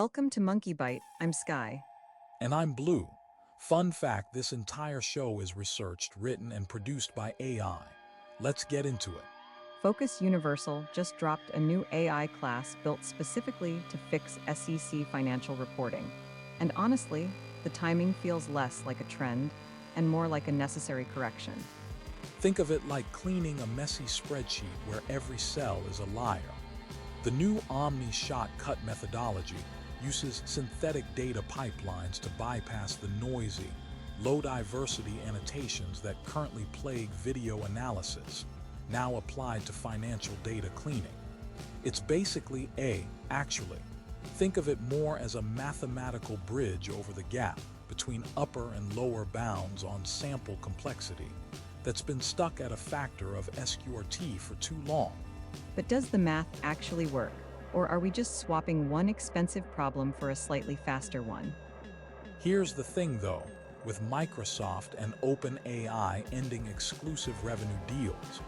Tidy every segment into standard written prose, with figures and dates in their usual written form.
Welcome to MonkeyByte. I'm Sky. And I'm Blue. Fun fact, this entire show is researched, written, and produced by AI. Let's get into it. Focus Universal just dropped a new AI class built specifically to fix SEC financial reporting. And honestly, the timing feels less like a trend and more like a necessary correction. Think of it like cleaning a messy spreadsheet where every cell is a liar. The new Omni-Shot-Cut methodology uses synthetic data pipelines to bypass the noisy, low-diversity annotations that currently plague video analysis, now applied to financial data cleaning. It's basically actually, think of it more as a mathematical bridge over the gap between upper and lower bounds on sample complexity that's been stuck at a factor of SQRT for too long. But does the math actually work? Or are we just swapping one expensive problem for a slightly faster one? Here's the thing though, with Microsoft and OpenAI ending exclusive revenue deals,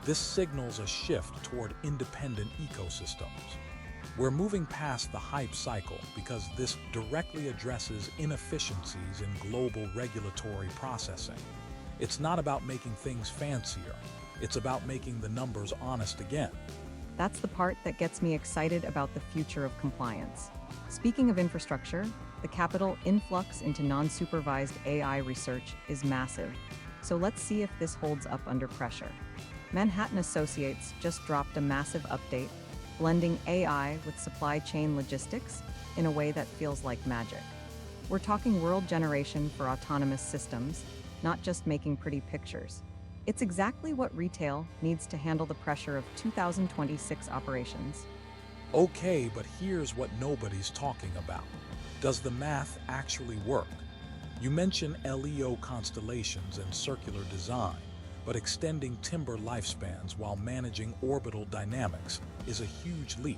this signals a shift toward independent ecosystems. We're moving past the hype cycle because this directly addresses inefficiencies in global regulatory processing. It's not about making things fancier, it's about making the numbers honest again. That's the part that gets me excited about the future of compliance. Speaking of infrastructure, the capital influx into non-supervised AI research is massive. So let's see if this holds up under pressure. Manhattan Associates just dropped a massive update, blending AI with supply chain logistics in a way that feels like magic. We're talking world generation for autonomous systems, not just making pretty pictures. It's exactly what retail needs to handle the pressure of 2026 operations. Okay, but here's what nobody's talking about. Does the math actually work? You mention LEO constellations and circular design, but extending timber lifespans while managing orbital dynamics is a huge leap.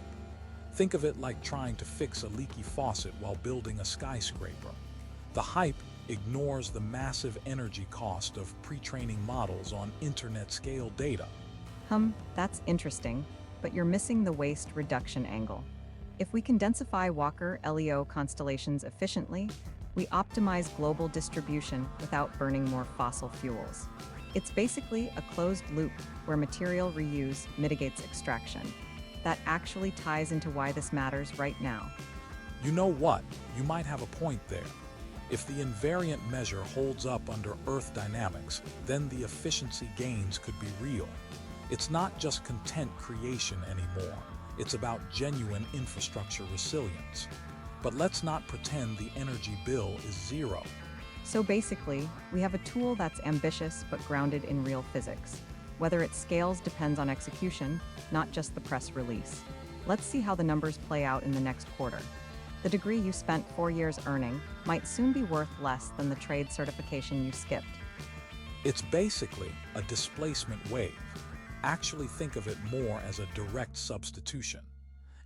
Think of it like trying to fix a leaky faucet while building a skyscraper. The hype ignores the massive energy cost of pre-training models on internet-scale data. That's interesting, but you're missing the waste reduction angle. If we can densify Walker LEO constellations efficiently, we optimize global distribution without burning more fossil fuels. It's basically a closed loop where material reuse mitigates extraction. That actually ties into why this matters right now. You know what? You might have a point there. If the invariant measure holds up under Earth dynamics, then the efficiency gains could be real. It's not just content creation anymore. It's about genuine infrastructure resilience. But let's not pretend the energy bill is zero. So basically, we have a tool that's ambitious but grounded in real physics. Whether it scales depends on execution, not just the press release. Let's see how the numbers play out in the next quarter. The degree you spent 4 years earning might soon be worth less than the trade certification you skipped. It's basically a displacement wave. Actually think of it more as a direct substitution.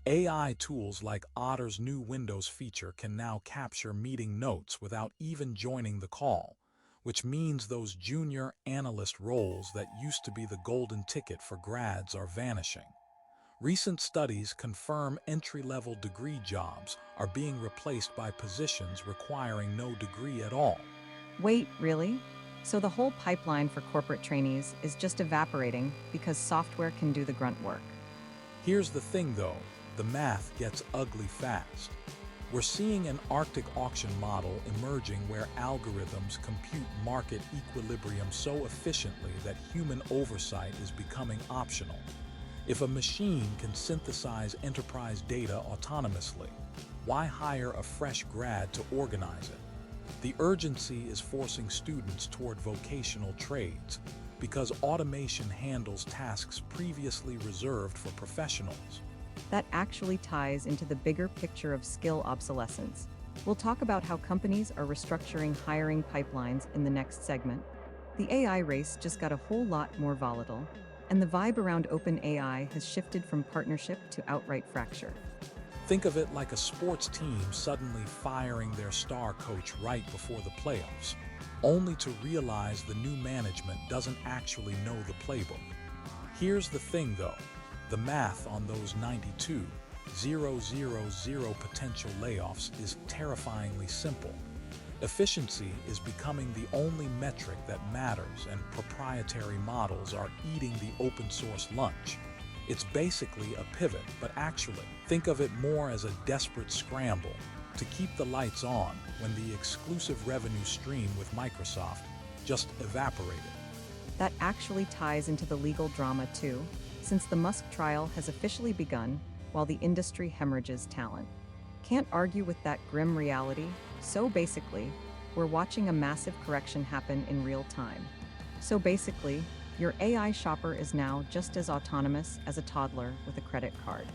AI tools like Otter's new Windows feature can now capture meeting notes without even joining the call, which means those junior analyst roles that used to be the golden ticket for grads are vanishing. Recent studies confirm entry-level degree jobs are being replaced by positions requiring no degree at all. Wait, really? So the whole pipeline for corporate trainees is just evaporating because software can do the grunt work. Here's the thing though, the math gets ugly fast. We're seeing an Arctic auction model emerging where algorithms compute market equilibrium so efficiently that human oversight is becoming optional. If a machine can synthesize enterprise data autonomously, why hire a fresh grad to organize it? The urgency is forcing students toward vocational trades because automation handles tasks previously reserved for professionals. That actually ties into the bigger picture of skill obsolescence. We'll talk about how companies are restructuring hiring pipelines in the next segment. The AI race just got a whole lot more volatile, and the vibe around OpenAI has shifted from partnership to outright fracture. Think of it like a sports team suddenly firing their star coach right before the playoffs, only to realize the new management doesn't actually know the playbook. Here's the thing though, the math on those 92 000 potential layoffs is terrifyingly simple. Efficiency is becoming the only metric that matters, and proprietary models are eating the open source lunch. It's basically a pivot, but actually, think of it more as a desperate scramble to keep the lights on when the exclusive revenue stream with Microsoft just evaporated. That actually ties into the legal drama too, since the Musk trial has officially begun while the industry hemorrhages talent. Can't argue with that grim reality. So basically, we're watching a massive correction happen in real time. So basically, your AI shopper is now just as autonomous as a toddler with a credit card.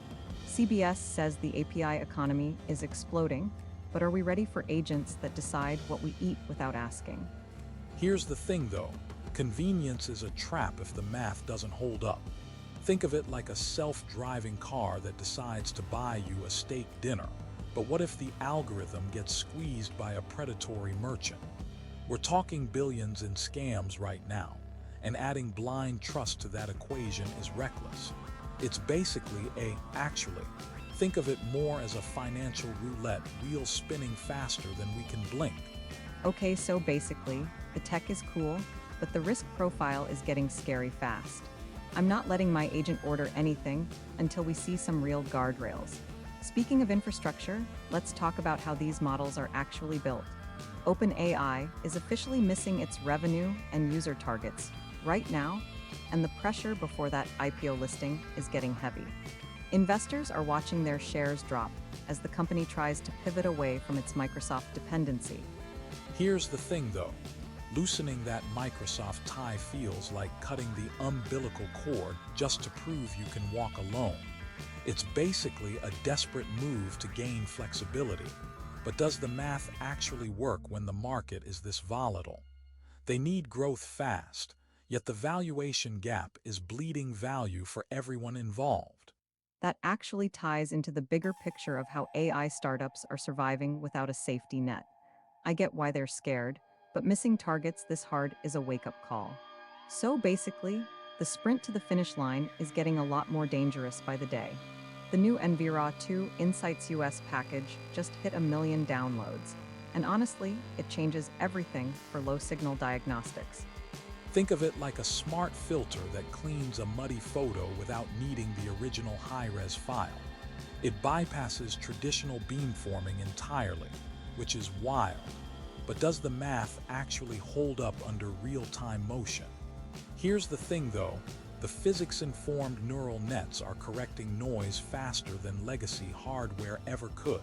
CBS says the API economy is exploding, but are we ready for agents that decide what we eat without asking? Here's the thing though, convenience is a trap if the math doesn't hold up. Think of it like a self-driving car that decides to buy you a steak dinner. But what if the algorithm gets squeezed by a predatory merchant? We're talking billions in scams right now, and adding blind trust to that equation is reckless. It's basically actually, think of it more as a financial roulette wheel spinning faster than we can blink. Okay, so basically, the tech is cool, but the risk profile is getting scary fast. I'm not letting my agent order anything until we see some real guardrails. Speaking of infrastructure, let's talk about how these models are actually built. OpenAI is officially missing its revenue and user targets right now, and the pressure before that IPO listing is getting heavy. Investors are watching their shares drop as the company tries to pivot away from its Microsoft dependency. Here's the thing though, loosening that Microsoft tie feels like cutting the umbilical cord just to prove you can walk alone. It's basically a desperate move to gain flexibility. But does the math actually work when the market is this volatile? They need growth fast, yet the valuation gap is bleeding value for everyone involved. That actually ties into the bigger picture of how AI startups are surviving without a safety net. I get why they're scared, but missing targets this hard is a wake-up call. So basically, the sprint to the finish line is getting a lot more dangerous by the day. The new NVIDIA 2 Insights US package just hit 1 million downloads, and honestly, it changes everything for low-signal diagnostics. Think of it like a smart filter that cleans a muddy photo without needing the original high-res file. It bypasses traditional beamforming entirely, which is wild. But does the math actually hold up under real-time motion? Here's the thing though, the physics-informed neural nets are correcting noise faster than legacy hardware ever could.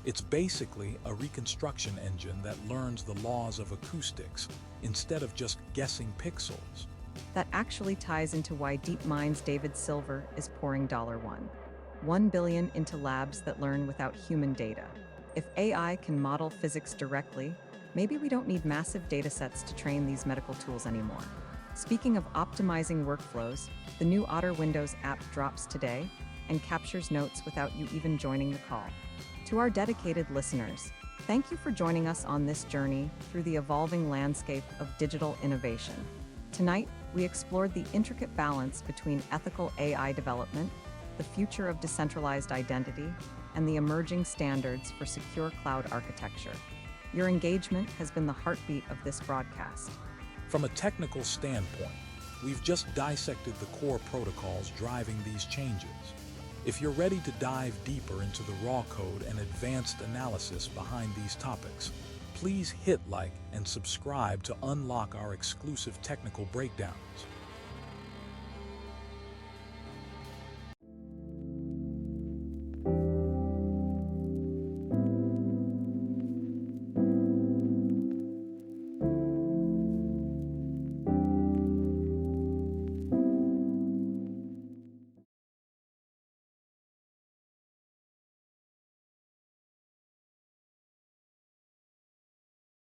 It's basically a reconstruction engine that learns the laws of acoustics instead of just guessing pixels. That actually ties into why DeepMind's David Silver is pouring $1 billion into labs that learn without human data. If AI can model physics directly, maybe we don't need massive datasets to train these medical tools anymore. Speaking of optimizing workflows, the new Otter Windows app drops today and captures notes without you even joining the call. To our dedicated listeners, thank you for joining us on this journey through the evolving landscape of digital innovation. Tonight, we explored the intricate balance between ethical AI development, the future of decentralized identity, and the emerging standards for secure cloud architecture. Your engagement has been the heartbeat of this broadcast. From a technical standpoint, we've just dissected the core protocols driving these changes. If you're ready to dive deeper into the raw code and advanced analysis behind these topics, please hit like and subscribe to unlock our exclusive technical breakdowns.